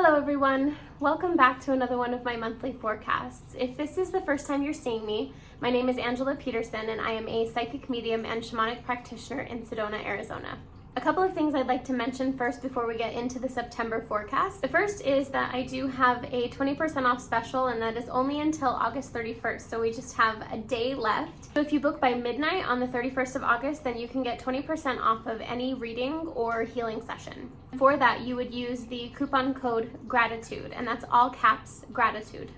Hello everyone, welcome back to another one of my monthly forecasts. If this is the first time you're seeing me, my name is Angela Peterson and I am a psychic medium and shamanic practitioner in Sedona, Arizona. A couple of things I'd like to mention first before we get into the September forecast. The first is that I do have a 20% off special, and that is only until August 31st, so we just have a day left. So if you book by midnight on the 31st of August, then you can get 20% off of any reading or healing session. For that, you would use the coupon code GRATITUDE, and that's all caps GRATITUDE.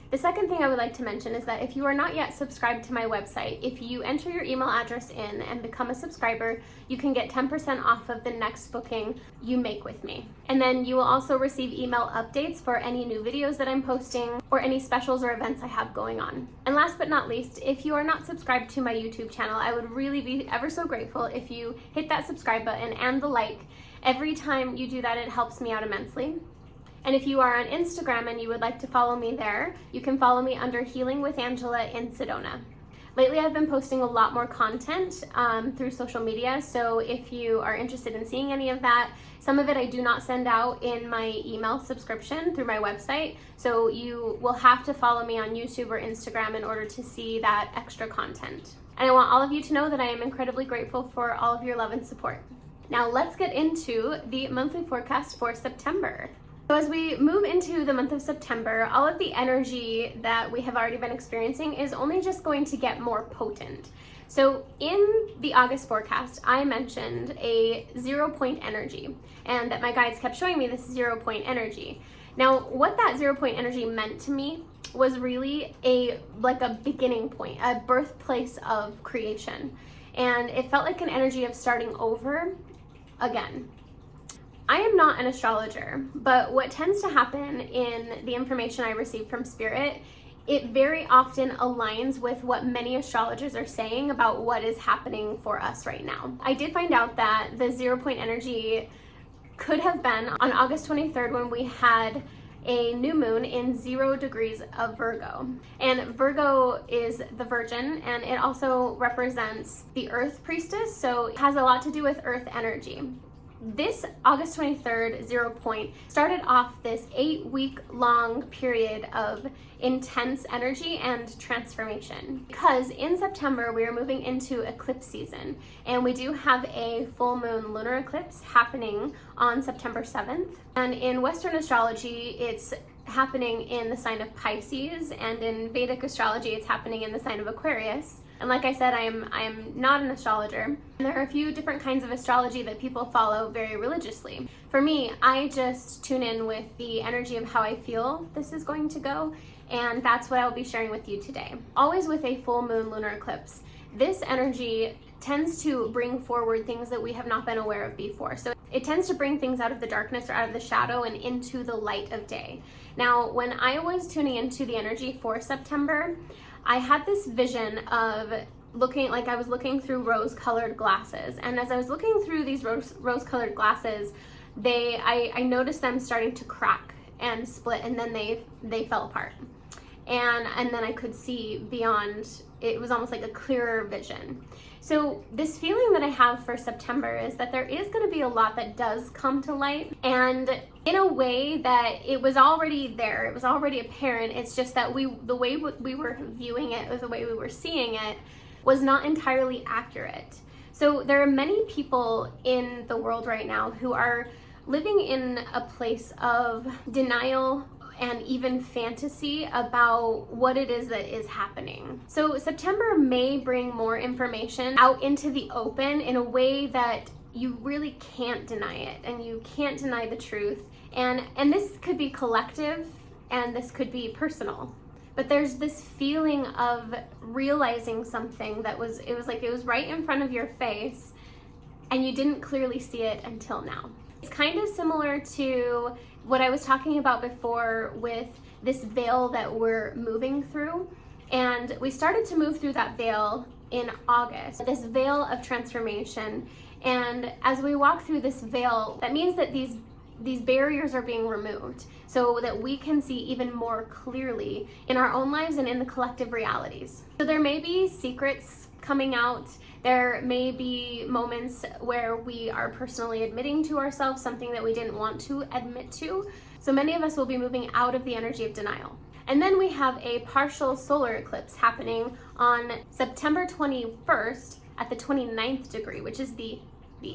The second thing I would like to mention is that if you are not yet subscribed to my website, if you enter your email address in and become a subscriber, you can get 10% off of the next booking you make with me. And then you will also receive email updates for any new videos that I'm posting or any specials or events I have going on. And last but not least, if you are not subscribed to my YouTube channel, I would really be ever so grateful if you hit that subscribe button and the like. Every time you do that, it helps me out immensely. And if you are on Instagram and you would like to follow me there, you can follow me under Healing with Angela in Sedona. Lately, I've been posting a lot more content through social media, so if you are interested in seeing any of that, some of it I do not send out in my email subscription through my website, so you will have to follow me on YouTube or Instagram in order to see that extra content. And I want all of you to know that I am incredibly grateful for all of your love and support. Now let's get into the monthly forecast for September. So as we move into the month of September, all of the energy that we have already been experiencing is only just going to get more potent. So in the August forecast, I mentioned a 0-point energy, and that my guides kept showing me this 0-point energy. Now, what that 0-point energy meant to me was really a beginning point, a birthplace of creation. And it felt like an energy of starting over again. I am not an astrologer, but what tends to happen in the information I receive from Spirit, it very often aligns with what many astrologers are saying about what is happening for us right now. I did find out that the 0-point energy could have been on August 23rd when we had a new moon in 0 degrees of Virgo. And Virgo is the Virgin, and it also represents the Earth priestess, so it has a lot to do with Earth energy. This August 23rd 0-point started off this 8-week-long period of intense energy and transformation. Because in September, we are moving into eclipse season, and we do have a full moon lunar eclipse happening on September 7th. And in Western astrology, it's happening in the sign of Pisces, and in Vedic astrology, it's happening in the sign of Aquarius. And like I said, I am not an astrologer. And there are a few different kinds of astrology that people follow very religiously. For me, I just tune in with the energy of how I feel this is going to go, and that's what I'll be sharing with you today. Always with a full moon lunar eclipse, this energy tends to bring forward things that we have not been aware of before. So it tends to bring things out of the darkness or out of the shadow and into the light of day. Now, when I was tuning into the energy for September, I had this vision of looking like I was looking through rose-colored glasses. And as I was looking through these rose-colored glasses, I noticed them starting to crack and split, and then they fell apart. And then I could see beyond. It was almost like a clearer vision. So this feeling that I have for September is that there is going to be a lot that does come to light, and in a way that it was already there, it was already apparent. It's just that the way we were viewing it, or the way we were seeing it, was not entirely accurate. So there are many people in the world right now who are living in a place of denial and even fantasy about what it is that is happening. So September may bring more information out into the open in a way that you really can't deny it, and you can't deny the truth. And this could be collective, and this could be personal. But there's this feeling of realizing something that was right in front of your face, and you didn't clearly see it until now. It's kind of similar to what I was talking about before with this veil that we're moving through. And we started to move through that veil in August, this veil of transformation. And as we walk through this veil, that means that these barriers are being removed so that we can see even more clearly in our own lives and in the collective realities. So there may be secrets coming out. There may be moments where we are personally admitting to ourselves something that we didn't want to admit to. So many of us will be moving out of the energy of denial. And then we have a partial solar eclipse happening on September 21st at the 29th degree, which is the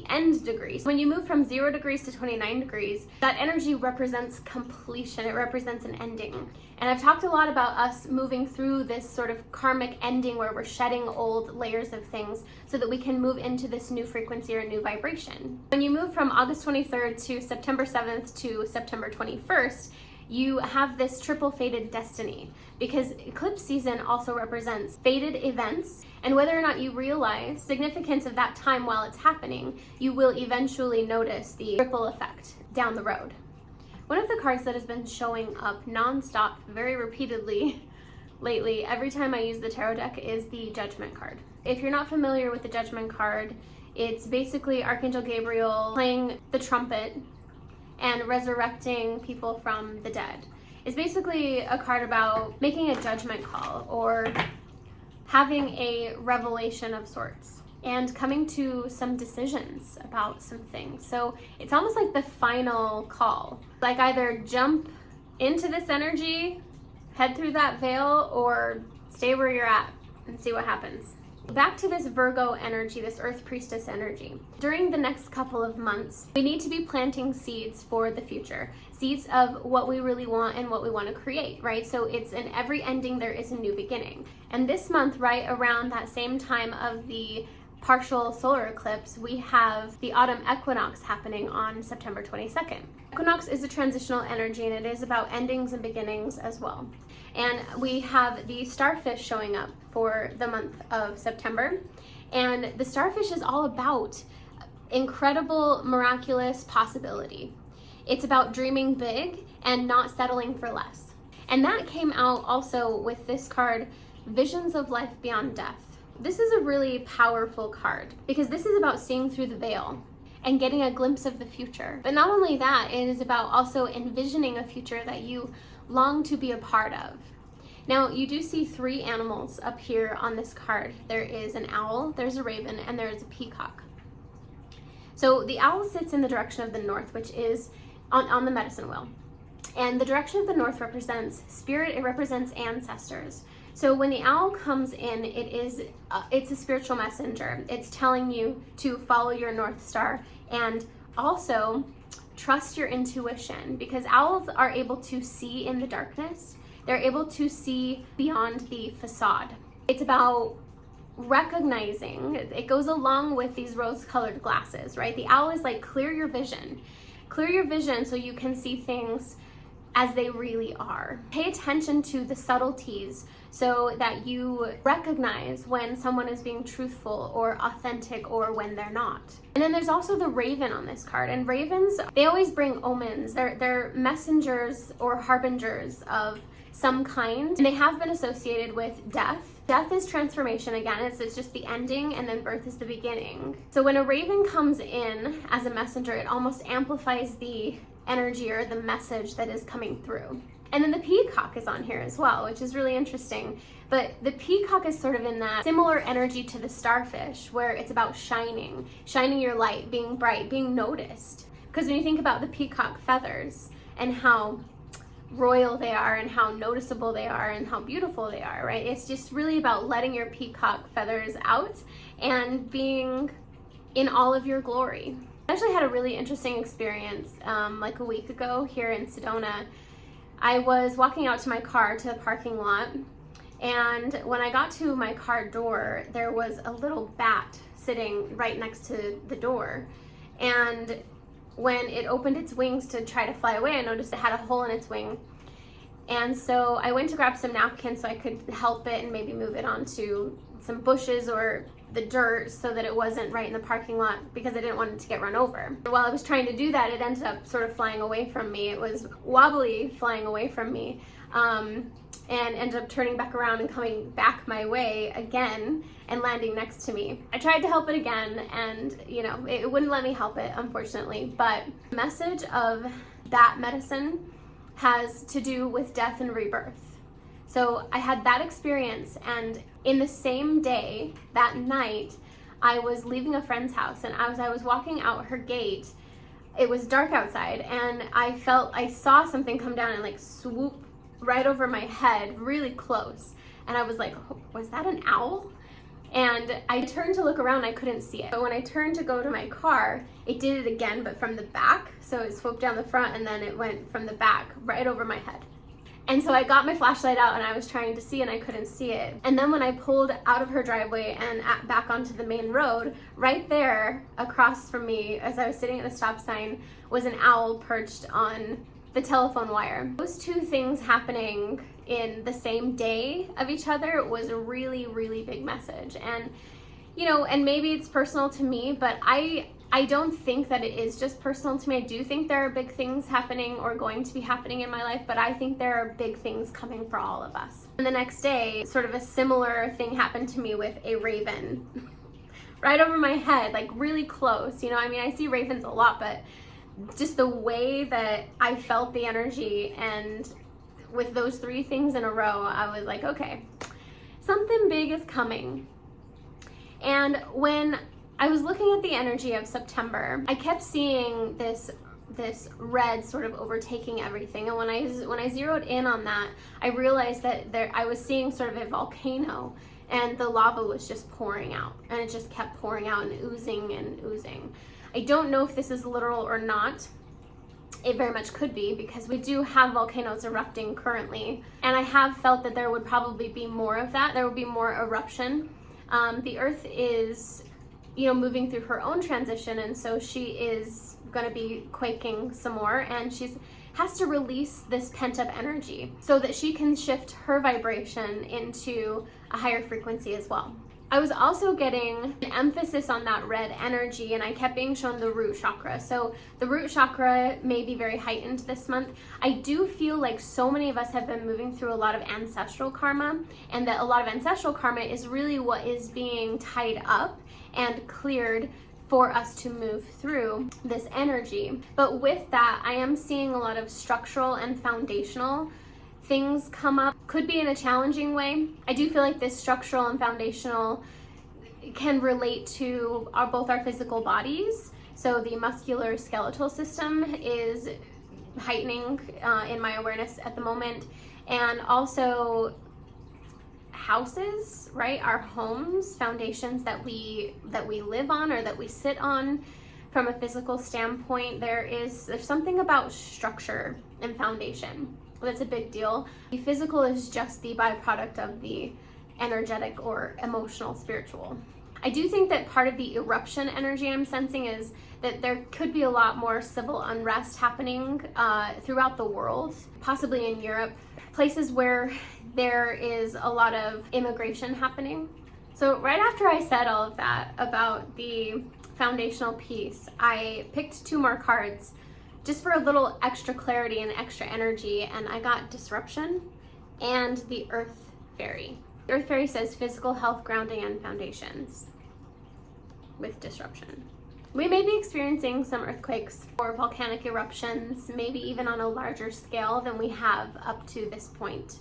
end degree. When you move from 0 degrees to 29 degrees, that energy represents completion. It represents an ending. And I've talked a lot about us moving through this sort of karmic ending where we're shedding old layers of things so that we can move into this new frequency or new vibration. When you move from August 23rd to September 7th to September 21st, you have this triple fated destiny, because eclipse season also represents fated events, and whether or not you realize significance of that time while it's happening, you will eventually notice the ripple effect down the road. One of the cards that has been showing up nonstop very repeatedly lately, every time I use the tarot deck, is the Judgment card. If you're not familiar with the Judgment card, it's basically Archangel Gabriel playing the trumpet and resurrecting people from the dead. It's basically a card about making a judgment call or having a revelation of sorts and coming to some decisions about some things. So it's almost like the final call. Like either jump into this energy, head through that veil, or stay where you're at and see what happens. Back to this Virgo energy, this Earth Priestess energy. During the next couple of months, we need to be planting seeds for the future. Seeds of what we really want and what we want to create, right? So it's in every ending, there is a new beginning. And this month, right around that same time of the partial solar eclipse, we have the autumn equinox happening on September 22nd. Equinox is a transitional energy, and it is about endings and beginnings as well. And we have the starfish showing up for the month of September. And the starfish is all about incredible, miraculous possibility. It's about dreaming big and not settling for less. And that came out also with this card, Visions of Life Beyond Death. This is a really powerful card because this is about seeing through the veil and getting a glimpse of the future. But not only that, it is about also envisioning a future that you long to be a part of. Now, you do see 3 animals up here on this card. There is an owl, there's a raven, and there is a peacock. So the owl sits in the direction of the north, which is on the medicine wheel. And the direction of the north represents spirit, it represents ancestors. So when the owl comes in, it's a spiritual messenger. It's telling you to follow your North Star and also trust your intuition, because owls are able to see in the darkness. They're able to see beyond the facade. It's about recognizing, it goes along with these rose-colored glasses, right? The owl is like, clear your vision. Clear your vision so you can see things as they really are. Pay attention to the subtleties so that you recognize when someone is being truthful or authentic or when they're not. And then there's also the raven on this card. And ravens, they always bring omens. They're messengers or harbingers of some kind. And they have been associated with death. Death is transformation again. It's just the ending, and then birth is the beginning. So when a raven comes in as a messenger, it almost amplifies the energy or the message that is coming through. And then the peacock is on here as well, which is really interesting. But the peacock is sort of in that similar energy to the starfish, where it's about shining your light, being bright, being noticed. Because when you think about the peacock feathers and how royal they are and how noticeable they are and how beautiful they are, right? It's just really about letting your peacock feathers out and being in all of your glory. I actually had a really interesting experience like a week ago here in Sedona. I was walking out to my car to the parking lot, and when I got to my car door, there was a little bat sitting right next to the door. And when it opened its wings to try to fly away, I noticed it had a hole in its wing. And so I went to grab some napkins so I could help it and maybe move it onto some bushes or the dirt so that it wasn't right in the parking lot, because I didn't want it to get run over. While I was trying to do that, it ended up sort of flying away from me. It was wobbly flying away from me, and ended up turning back around and coming back my way again and landing next to me. I tried to help it again, and it wouldn't let me help it, unfortunately. But the message of that medicine has to do with death and rebirth. So I had that experience, and in the same day, that night, I was leaving a friend's house, and as I was walking out her gate, it was dark outside, and I saw something come down and like swoop right over my head really close. And I was like, was that an owl? And I turned to look around, I couldn't see it. But when I turned to go to my car, it did it again, but from the back. So it swooped down the front and then it went from the back right over my head. And so I got my flashlight out and I was trying to see and I couldn't see it. And then when I pulled out of her driveway and back onto the main road, right there across from me as I was sitting at the stop sign was an owl perched on the telephone wire. Those two things happening in the same day of each other was a really, really big message. And, you know, and maybe it's personal to me, but I don't think that it is just personal to me. I do think there are big things happening or going to be happening in my life, but I think there are big things coming for all of us. And the next day, sort of a similar thing happened to me with a raven right over my head, like really close. You know, I mean, I see ravens a lot, but just the way that I felt the energy, and with those three things in a row, I was like, okay, something big is coming. And when I was looking at the energy of September, I kept seeing this red sort of overtaking everything. And when I zeroed in on that, I realized that I was seeing sort of a volcano, and the lava was just pouring out, and it just kept pouring out and oozing and oozing. I don't know if this is literal or not. It very much could be, because we do have volcanoes erupting currently, and I have felt that there would probably be more of that. There would be more eruption. The earth is, you know, moving through her own transition, and so she is going to be quaking some more, and she has to release this pent-up energy so that she can shift her vibration into a higher frequency as well. I was also getting an emphasis on that red energy, and I kept being shown the root chakra. So the root chakra may be very heightened this month. I do feel like so many of us have been moving through a lot of ancestral karma, and that a lot of ancestral karma is really what is being tied up and cleared for us to move through this energy. But with that, I am seeing a lot of structural and foundational things come up. Could be in a challenging way. I do feel like this structural and foundational can relate to both our physical bodies. So the muscular skeletal system is heightening in my awareness at the moment, and also houses, right? Our homes, foundations that we live on or that we sit on. From a physical standpoint, there's something about structure and foundation that's a big deal. The physical is just the byproduct of the energetic or emotional, spiritual. I do think that part of the eruption energy I'm sensing is that there could be a lot more civil unrest happening throughout the world, possibly in Europe, places where there is a lot of immigration happening. So right after I said all of that about the foundational piece, I picked two more cards just for a little extra clarity and extra energy, and I got disruption and the Earth Fairy. The Earth Fairy says physical health, grounding, and foundations with disruption. We may be experiencing some earthquakes or volcanic eruptions, maybe even on a larger scale than we have up to this point.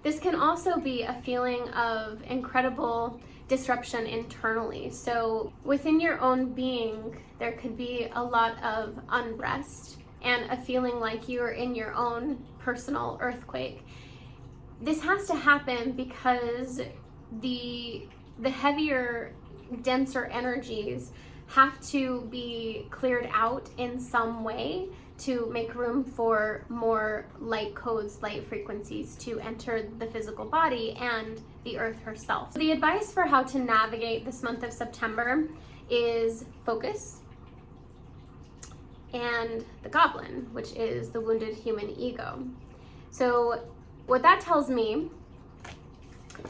This can also be a feeling of incredible disruption internally. So within your own being, there could be a lot of unrest and a feeling like you're in your own personal earthquake. This has to happen because the heavier, denser energies have to be cleared out in some way to make room for more light codes, light frequencies to enter the physical body and the earth herself. The advice for how to navigate this month of September is focus, and the goblin, which is the wounded human ego. So what that tells me,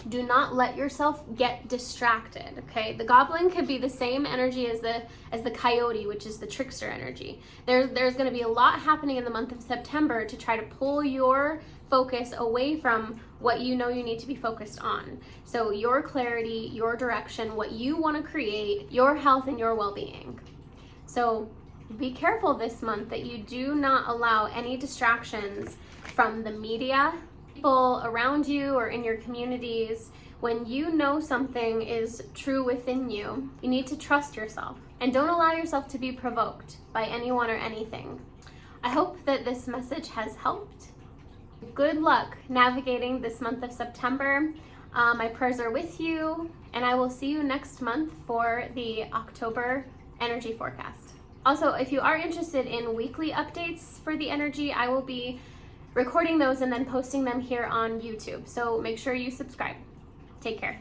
do not let yourself get distracted, okay? The goblin could be the same energy as the coyote, which is the trickster energy. There's going to be a lot happening in the month of September to try to pull your focus away from what you know you need to be focused on. So your clarity, your direction, what you want to create, your health and your well-being. So be careful this month that you do not allow any distractions from the media, people around you or in your communities. When you know something is true within you, you need to trust yourself and don't allow yourself to be provoked by anyone or anything. I hope that this message has helped. Good luck navigating this month of September. My prayers are with you, and I will see you next month for the October energy forecast. Also, if you are interested in weekly updates for the energy, I will be recording those and then posting them here on YouTube. So make sure you subscribe. Take care.